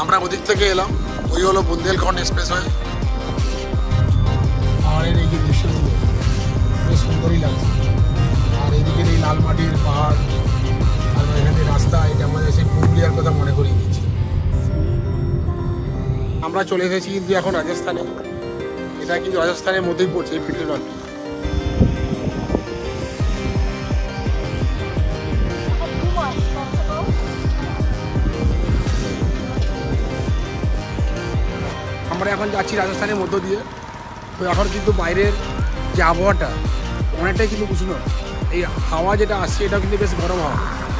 আমরা ওদিক থেকে এলাম, ওই হলো বুন্দেলখন্ড এক্সপ্রেসওয়ে। আর এর এই যে দৃশ্যগুলো বেশ সুন্দরই লাগছে। আর এদিকের এই লাল মাটির পাহাড় আর এখানে রাস্তা, এটা আমাদের সেই পুরুলিয়ার কথা মনে করিয়ে দিচ্ছে। আমরা চলে এসেছি কিন্তু এখন রাজস্থানে। এটা কিন্তু রাজস্থানের মধ্যেই পড়ছে এই ফিটলনটি। আমরা এখন যাচ্ছি রাজস্থানের মধ্য দিয়ে। তো এখন কিন্তু বাইরের যে আবহাওয়াটা অনেকটাই কিন্তু উষ্ণ। এই হাওয়া যেটা আসছে এটা কিন্তু বেশ গরম হাওয়া,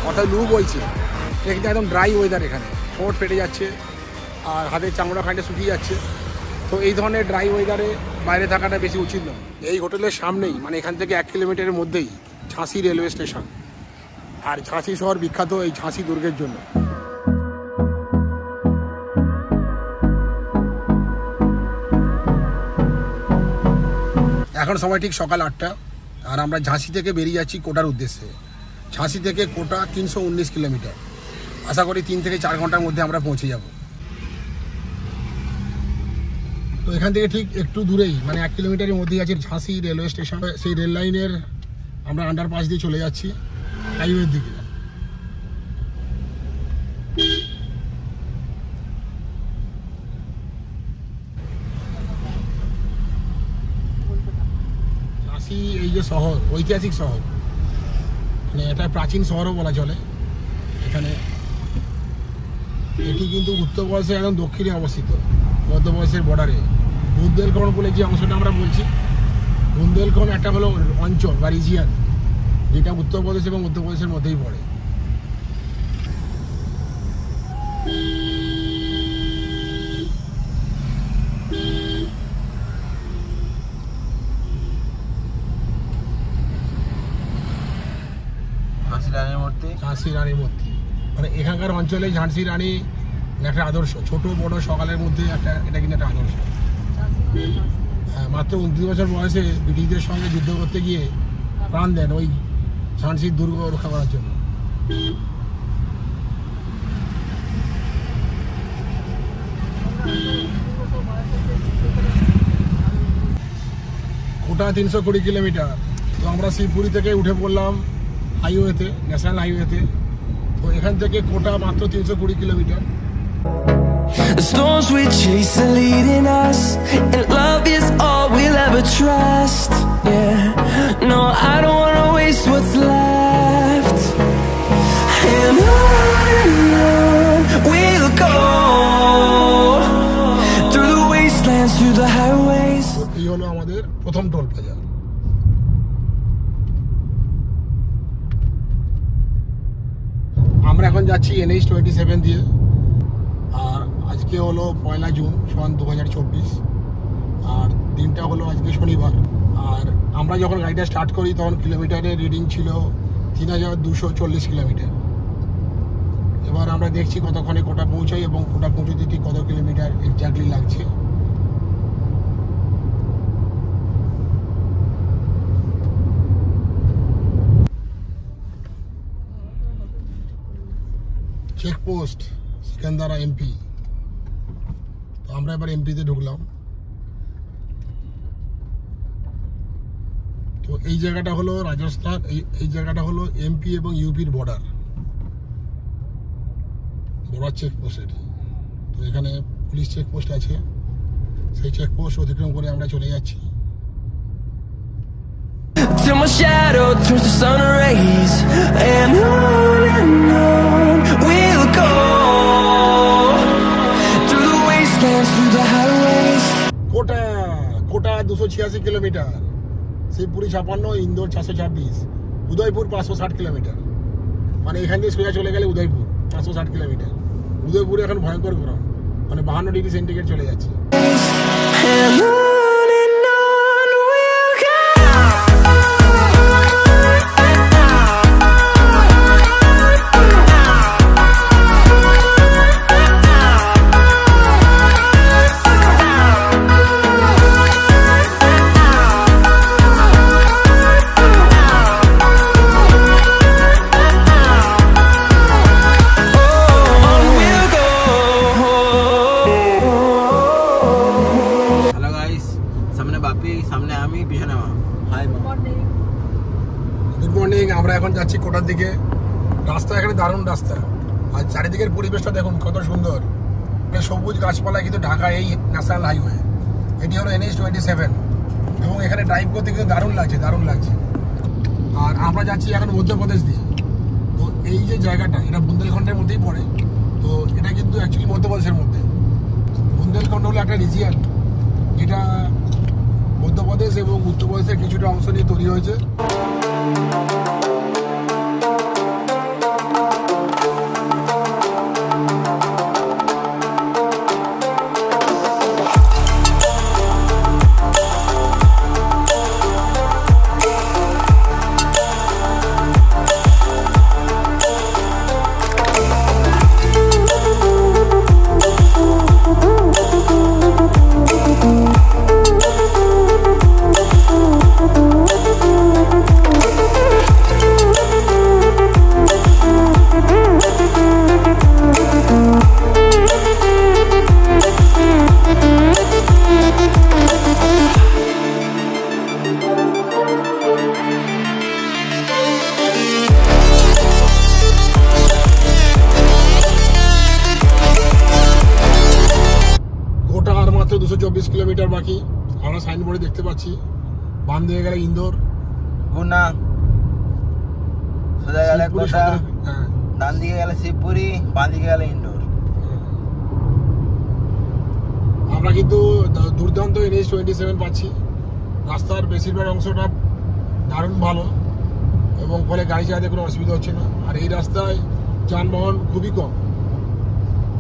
অর্থাৎ লু বইছে। এটা কিন্তু একদম ড্রাই ওয়েদার, এখানে ঠোঁট ফেটে যাচ্ছে আর হাতের চামড়া খানিকটা শুকিয়ে যাচ্ছে। তো এই ধরনের ড্রাই ওয়েদারে বাইরে থাকাটা বেশি উচিত নয়। এই হোটেলের সামনেই, মানে এখান থেকে 1 কিলোমিটারের মধ্যেই ঝাঁসি রেলওয়ে স্টেশন। আর ঝাঁসি শহর বিখ্যাত এই ঝাঁসি দুর্গের জন্য। এখন সময় ঠিক সকাল 8টা, আর আমরা ঝাঁসি থেকে বেরিয়ে যাচ্ছি কোটার উদ্দেশ্যে। ঝাঁসি থেকে কোটা 319 কিলোমিটার। আশা করি 3 থেকে 4 ঘন্টার মধ্যে আমরা পৌঁছে যাব। তো এখান থেকে ঠিক একটু দূরেই, মানে 1 কিলোমিটারের মধ্যেই আছে ঝাঁসি রেলওয়ে স্টেশন। সেই রেল লাইনের আমরা আন্ডারপাস দিয়ে চলে যাচ্ছি হাইওয়ের দিকে। ঝাঁসি এই যে শহর, ঐতিহাসিক শহর, মানে এটা প্রাচীন শহরও বলা চলে। এখানে এটি কিন্তু উত্তরপ্রদেশের একদম দক্ষিণে অবস্থিত, মধ্যপ্রদেশের বর্ডারে। বুন্দেলখন্ড বলে যে অংশটা আমরা বলছি, বুন্দেলখন্ড একটা হলো অঞ্চল বা রিজিয়ান, যেটা উত্তরপ্রদেশ এবং মধ্যপ্রদেশের মধ্যেই পড়ে। ঝাঁসি রানীর মূর্তি, মানে এখানকার অঞ্চলে ঝাঁসি রানী একটা আদর্শ। ছোট বড় সকালের মধ্যে এটা কিন্তু একটা আদর্শ। হ্যাঁ, মাত্র 29 বছর বয়সে ব্রিটিশদের সঙ্গে যুদ্ধ করতে গিয়ে প্রাণ দেন ওই ঝাঁসির দুর্গ রক্ষা করার জন্য। কোটা 320 কিলোমিটার। তো আমরা শিবপুরি থেকে উঠে পড়লাম হাইওয়েতে, ন্যাশনাল হাইওয়েতে। তো এখান থেকে কোটা মাত্র 320 kilometre. The storms we chase are leading us, and love is all we'll ever trust. Yeah, no, I don't wanna waste what's left. And on we'll go, through the wastelands, through the highways. এই হলো আমাদের প্রথম toll plaza. আমরা এখন যাচ্ছি NH-27 দিয়ে। আর আজকে হলো 1 জুন সন 2024। আর দিনটা হলো আজকে শনিবার। আর আমরা যখন গাড়িটা স্টার্ট করি তখন কিলোমিটারের রিডিং ছিল 3240 কিলোমিটার। এবার আমরা দেখছি কতক্ষণে কোটা পৌঁছাই এবং কোটা পৌঁছতে ঠিক কত কিলোমিটার এক্স্যাক্টলি লাগছে। Check post Sikandara MP. তো আমরা এবার এমপিতে ঢুকলাম। তো এই জায়গাটা হলো রাজস্থান, এই জায়গাটা হলো এমপি এবং ইউপির বর্ডার চেকপোস্ট এটি। তো এখানে পুলিশ চেকপোস্ট আছে, সেই চেকপোস্ট অতিক্রম করে আমরা চলে যাচ্ছি। Till my shadow turns to sun rays, and on we'll go, through the wastelands, through the highways. Kota 286 kilometre, Shivpuri 56, Indore 426, Udaipur 560 kilometre. মানে এখান থেকে সোজা চলে গেলে উদয়পুর 560 কিলোমিটার। উদয়পুরে এখন ভয়ঙ্কর গরম, মানে 52 ডিগ্রি সেন্টিগ্রেড চলে যাচ্ছে। যাচ্ছি কোটার দিকে। রাস্তা এখানে দারুণ রাস্তা, আর চারিদিকের পরিবেশটা দেখুন কত সুন্দর, সবুজ গাছপালা কিন্তু ঢাকা এই ন্যাশনাল হাইওয়ে। এটি হলো NH-27 এবং এখানে ড্রাইভ করতে কিন্তু দারুণ লাগছে। আর আমরা যাচ্ছি এখন মধ্যপ্রদেশ দিয়ে। তো এই যে জায়গাটা এটা বুন্দেলখণ্ডের মধ্যেই পড়ে। তো এটা কিন্তু অ্যাকচুয়ালি মধ্যপ্রদেশের মধ্যে। বুন্দেলখণ্ড হলো একটা রিজিয়ন যেটা মধ্যপ্রদেশ এবং উত্তরপ্রদেশের কিছুটা অংশ নিয়ে তৈরি হয়েছে। আর মাত্র 224 কিলোমিটার বাকি। আমরা সাইনবোর্ডে দেখতে পাচ্ছি বাম দিকে গেলে ইন্দোর, গুনা, সোজা গেলে কোটা, ডান দিকে গেলে শিবপুরি, বাম দিকে গেলে ইন্দোর। আমরা কিন্তু দুর্দান্ত NH-27 পাচ্ছি। রাস্তার বেশিরভাগ অংশটা দারুণ ভালো এবং ফলে গাড়ি চালাতে কোনো অসুবিধা হচ্ছে না। আর এই রাস্তায় যানবাহন খুবই কম,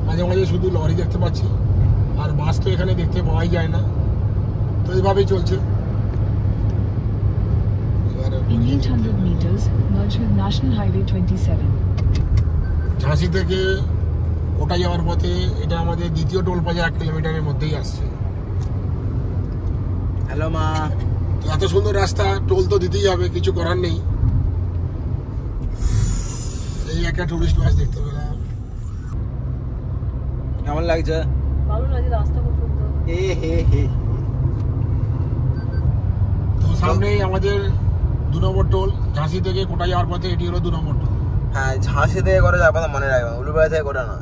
মাঝে মাঝে শুধু লরি দেখতে পাচ্ছি, আর বাস তো এখানে দেখতে পাওয়াই যায় না। তো এইভাবেই চলছে। In 800 meters, merge with National Highway 27. ঝাঁসি থেকে কোটা যাওয়ার পথে এটা আমাদের দ্বিতীয় টোল প্লাজা 1 কিলোমিটারের মধ্যেই আসছে। হ্যালো মা। তো এত সুন্দর রাস্তা, টোল তো দিতেই হবে, কিছু করার নেই। এই একটা টুরিস্ট বাস দেখতে পেলাম। কেমন লাগছে? ভালো লাগে, রাস্তা খুব সুন্দর। হে। তো সামনেই আমাদের 2 নম্বর টোল। ঝাঁসি থেকে কোটা যাওয়ার পথে এটি হলো 2 নম্বর টোল। হ্যাঁ, ঝাঁসি থেকে করে যাবো, মনে রাখবে, উলুবেড়া থেকে করে না।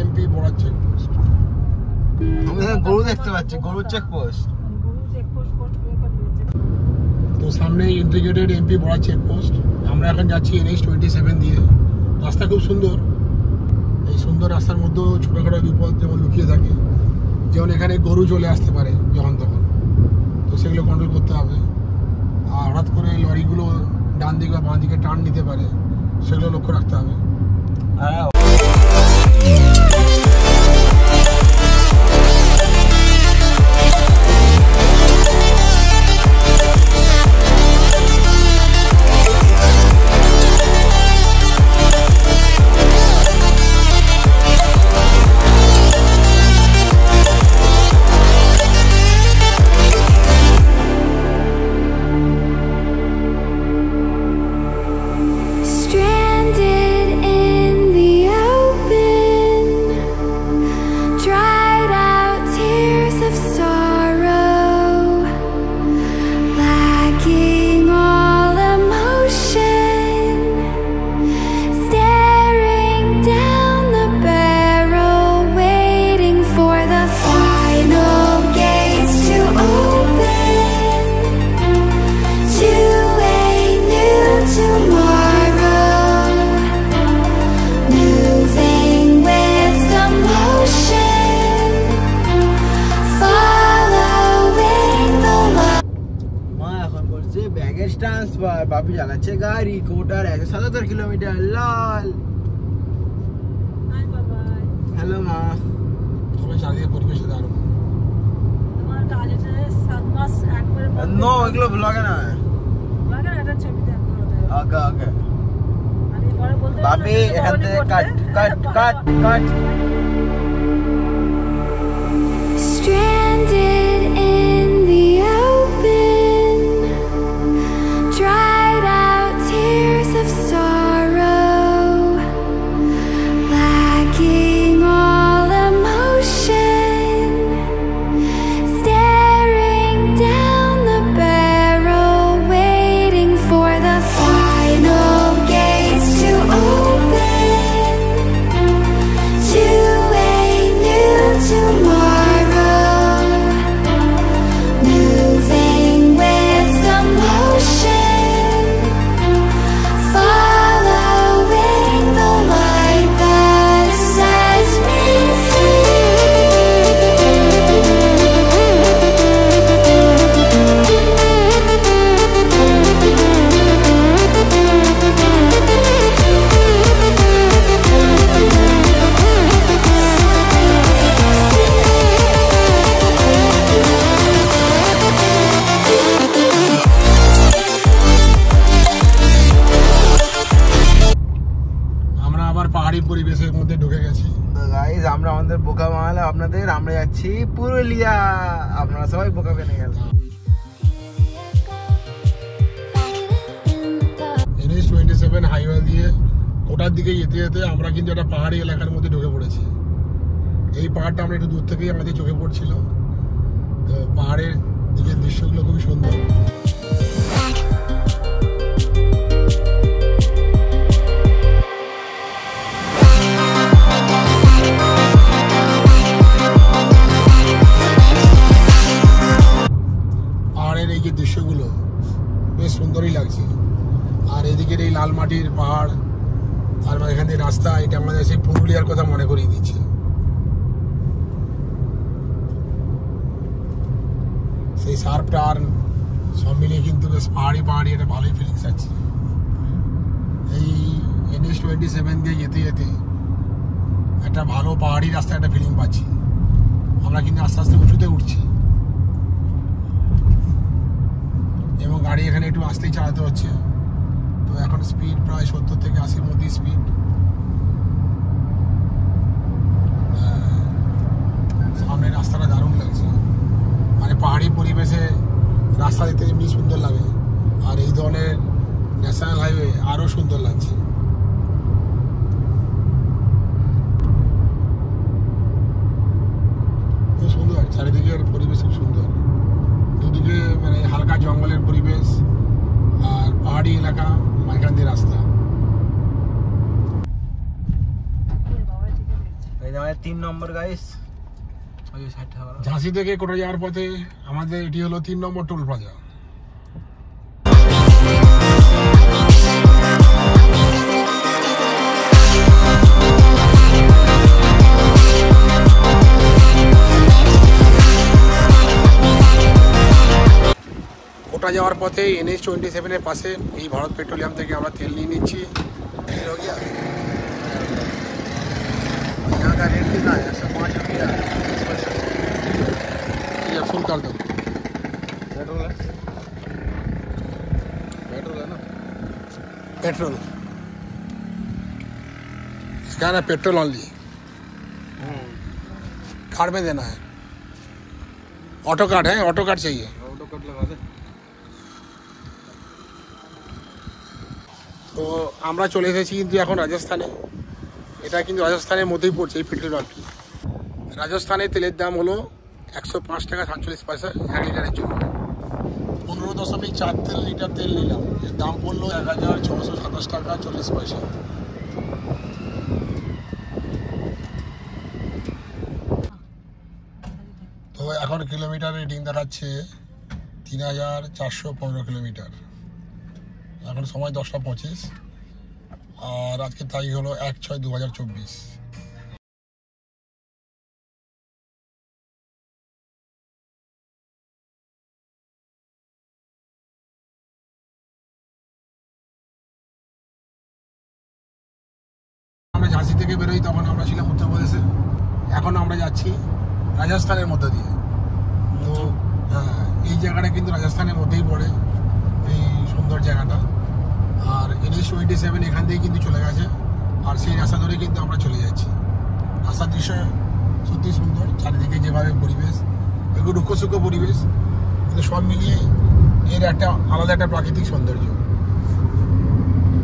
MP বড়ার চেকপোস্ট। আমি গরু দেখতে পাচ্ছি, গরুর চেকপোস্ট। তো সামনে ইন্টিগ্রেটেড MP বড়ার চেকপোস্ট। আমরা এখন যাচ্ছি NH-27 দিয়ে। রাস্তা খুব সুন্দর। এই সুন্দর রাস্তার মধ্যেও ছোটখাটো বিপদ যেমন লুকিয়ে থাকে, যেমন এখানে গরু চলে আসতে পারে যখন তখন, তো সেগুলো কন্ট্রোল করতে হবে। আর হঠাৎ করে লরিগুলো ডান দিকে বা বাঁ দিকে টার্ন নিতে পারে, সেগুলো লক্ষ্য রাখতে হবে। Stranded in the open, dried out tears of sorrow, lacking all emotion, staring down the barrel, waiting for the final gates to open to a new tomorrow, moving with the motion, following the light. মা এখন করছে baggage transfer, বাপি চালাচ্ছে গাড়ি, কোটার 177 kilometre. লাল। High বাবা, hello মা। তবে চারিদিকে পরিবেশে দারুণ। তোমার কাজ আছে 7 মাস একবারে নো, এগুলো ব্লগে না। লাগে একটা ছবি দেখতে হবে। ওকে। আমি পরে বলতে বাপি এখান থেকে কাট। Stranded in the open, dried out tears of sorrow, গেছি। তো গাইস আমরা আমাদের বোকা বানালে আপনাদের, আমরা যাচ্ছি পুরুলিয়া, আপনারা সবাই বোকা বেনে গেল। NH 27 হাইওয়ে দিয়ে কোটার দিকে যেতে যেতে আমরা কিন্তু একটা পাহাড়ি এলাকার মধ্যে ঢুকে পড়েছি। এই পাহাড়টা আমরা একটু দূর থেকেই আমাদের চোখে পড়ছিল। তো পাহাড়ের দিকের দৃশ্যগুলো খুবই সুন্দর। পাহাড়ের এই যে দৃশ্যগুলো বেশ সুন্দরই লাগছে। আর এদিকের এই লাল মাটির পাহাড়, আর এখান থেকে রাস্তা, এটা আমাদের সেই পুরুলিয়ার কথা মনে করিয়ে দিচ্ছে। সেই শার্প টার্ন সব মিলিয়ে কিন্তু বেশ পাহাড়ি পাহাড়ি একটা ভালোই ফিলিংস আছে। এই NH 27 দিয়ে যেতে যেতে একটা ভালো পাহাড়ি রাস্তা একটা ফিলিং পাচ্ছি। আমরা কিন্তু আস্তে আস্তে উঁচুতে উঠছি এবং গাড়ি এখানে একটু আস্তেই চালাতে হচ্ছে। তো এখন স্পিড প্রায় 70 থেকে 80-র মধ্যে স্পিড। সামনে রাস্তাটা দারুণ লাগছে, মানে পাহাড়ি পরিবেশে রাস্তা দেখতে যেমনি সুন্দর লাগে, আর এই ধরনের ন্যাশনাল হাইওয়ে আরও সুন্দর লাগছে। খুব সুন্দর, চারিদিকের পরিবেশ খুব সুন্দর। দুদিকে মানে হালকা জঙ্গলের পরিবেশ আর পাহাড়ি এলাকা, মাঝখান দিয়ে রাস্তা। এই যে আমাদের 3 নম্বর গাইস, ওই সাইডটা ভালো। ঝাঁসি থেকে কোটা যাওয়ার পথে আমাদের এটি হলো 3 নম্বর টোল প্লাজা। কোটা যাওয়ার পথে NH 27-এর পাশে এই ভারত পেট্রোলিয়াম থেকে আমরা তেল নিয়ে নিচ্ছি। यहाँ का रेट कितना है? 5 रुपया फुल कर दो। पेट्रोल है, पेट्रोल है ना, पेट्रोल क्या ना, पेट्रोल ऑनली कार्ड में देना है। ऑटो कार्ड है, ऑटो कार्ड चाहिए। ऑटो कट लगा दे। তো আমরা চলে এসেছি কিন্তু এখন রাজস্থানে। এটা কিন্তু রাজস্থানের মধ্যেই পড়ছে এই পেট্রোল পাম্পটি। রাজস্থানে তেলের দাম হলো 105 টাকা 47 পয়সা 1 লিটারের জন্য। 15.4 লিটার তেল নিলাম, এর দাম পড়লো 1627 টাকা 40 পয়সা। তো এখন কিলোমিটার রিডিং দেখাচ্ছে 3415 কিলোমিটার। এখন সময় 10টা 25, আর আজকের তারিখ হলো 1/6/2024। আমরা ঝাঁসি থেকে বেরোই তখন আমরা ছিলাম উত্তরপ্রদেশে, এখন আমরা যাচ্ছি রাজস্থানের মধ্যে দিয়ে। তো এই জায়গাটা কিন্তু রাজস্থানের মধ্যেই পড়ে, এই সুন্দর জায়গাটা। আর NH 27 এখান থেকে কিন্তু চলে গেছে, আর সেই রাস্তা ধরে কিন্তু আমরা চলে যাচ্ছি। রাস্তার দৃশ্য সত্যি সুন্দর, চারিদিকে যেভাবে পরিবেশ, একটু রুক্ষ সুক্ষ পরিবেশ, কিন্তু সব মিলিয়ে এর একটা আলাদা একটা প্রাকৃতিক সৌন্দর্য।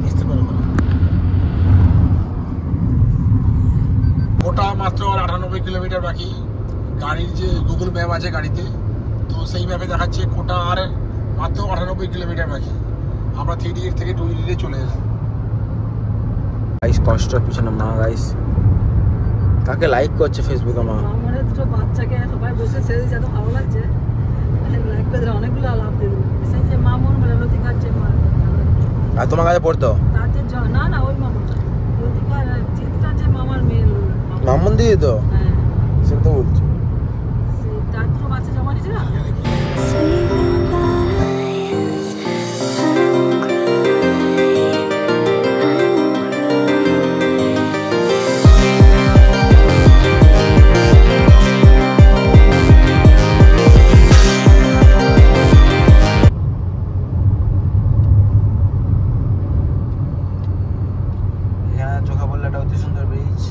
বুঝতে পারবো না, ওটা মাত্র আর 98 কিলোমিটার বাকি। গাড়ির যে গুগল ম্যাপ আছে গাড়িতে, তো সেই ম্যাপে দেখাচ্ছে কোটা আর মাত্র 98 কিলোমিটার বাকি। আমরা 3D থেকে 2D চলে এলাম। গাইস কষ্ট পিছনে মা গাইস কাকে লাইক করছে ফেসবুকে মা। আমাদের দুটো বাচ্চাকে সবাই বসে ছেড়ে দিচ্ছে, এত ভালো লাগছে। লাইক করে দিলে অনেকগুলো লাভ দিয়ে দেবে। সেই যে মামুন বলে লতিকার যে মা, আর তোমার কাছে পড়তো তার যে না না ওই মামুনটা, লতিকার চিত্তার যে মামার মেয়ে মামুন দিদি তো, হ্যাঁ সেটা তো বলছি। সেই তার দুটো বাচ্চা জমা দিয়েছে না। চোখা বললাটা অতি সুন্দর ব্রিজ।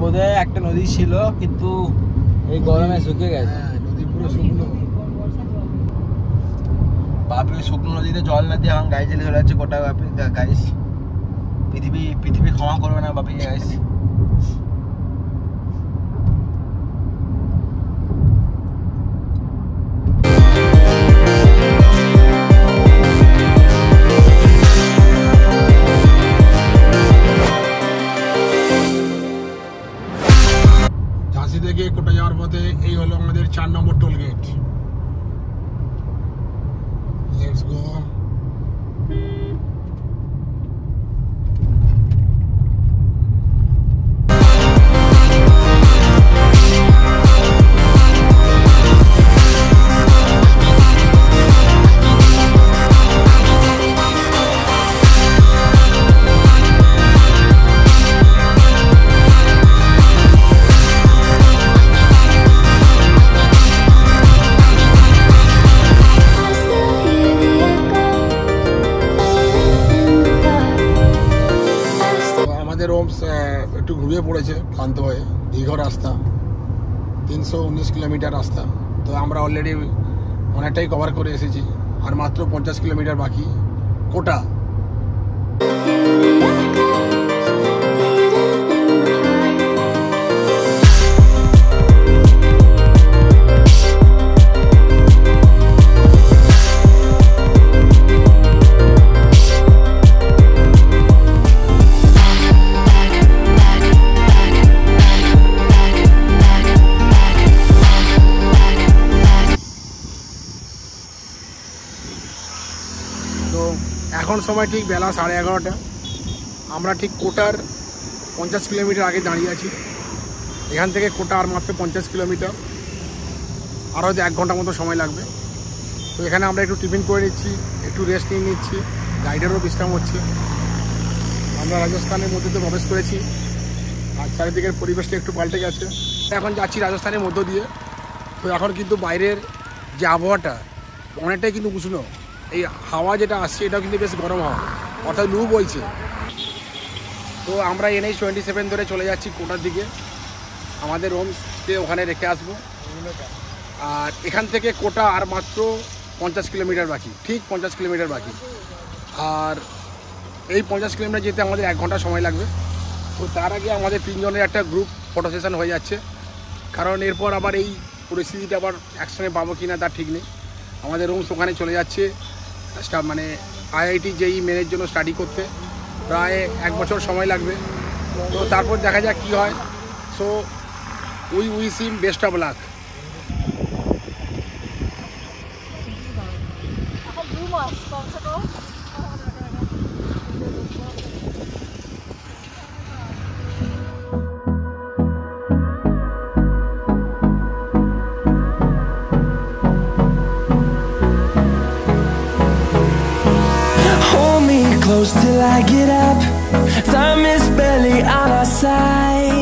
বোধহয় একটা নদী ছিল, কিন্তু এই গরমে শুকিয়ে গেছে। হ্যাঁ, নদী পুরো শুকনো। বাপরে শুকনো নদীতে জল না দিয়ে এখন গাড়ি চালিয়ে চলে যাচ্ছে গোটা গাইস। পৃথিবী ক্ষমা করবে না বাপি গাইস। ঝাঁসি থেকে কোটা যাওয়ার পথে এই হলো আমাদের 4 নম্বর টোল গেট। Let's go. একটু ঘুরিয়ে পড়েছে ক্লান্ত হয়ে। দীর্ঘ রাস্তা, 319 কিলোমিটার রাস্তা। তো আমরা অলরেডি অনেকটাই কভার করে এসেছি, আর মাত্র 50 কিলোমিটার বাকি কোটা। এখন সময় ঠিক বেলা 11:30। আমরা ঠিক কোটার 50 কিলোমিটার আগে দাঁড়িয়ে আছি। এখান থেকে কোটা আর মাত্র 50 কিলোমিটার, আর হয়তো 1 ঘন্টা মতো সময় লাগবে। তো এখানে আমরা একটু টিফিন করে নিচ্ছি, একটু রেস্ট নিয়ে নিচ্ছি, গাইডেরও বিশ্রাম হচ্ছে। আমরা রাজস্থানের মধ্যে তো প্রবেশ করেছি, আর চারিদিকের পরিবেশটা একটু পাল্টে গেছে। এখন যাচ্ছি রাজস্থানের মধ্য দিয়ে। তো এখন কিন্তু বাইরের যে আবহাওয়াটা অনেকটাই কিন্তু উষ্ণ। এই হাওয়া যেটা আসছে এটাও কিন্তু বেশ গরম হাওয়া, অর্থাৎ লু বইছে। তো আমরা NH-27 ধরে চলে যাচ্ছি কোটার দিকে। আমাদের রুমকে ওখানে রেখে আসবো। আর এখান থেকে কোটা আর মাত্র 50 কিলোমিটার বাকি, ঠিক 50 কিলোমিটার বাকি। আর এই 50 কিলোমিটার যেতে আমাদের 1 ঘন্টা সময় লাগবে। তো তার আগে আমাদের 3 জনের একটা গ্রুপ ফটো সেশন হয়ে যাচ্ছে, কারণ এরপর আবার এই পরিস্থিতিটা আবার একসঙ্গে পাবো কি না তার ঠিক নেই। আমাদের রুমস ওখানে চলে যাচ্ছে মানে IIT JEE মেনের জন্য স্টাডি করতে। প্রায় 1 বছর সময় লাগবে। তো তারপর দেখা যাক কী হয়। So we wish him best of luck. Hold me close till I get up. Time is barely on our side.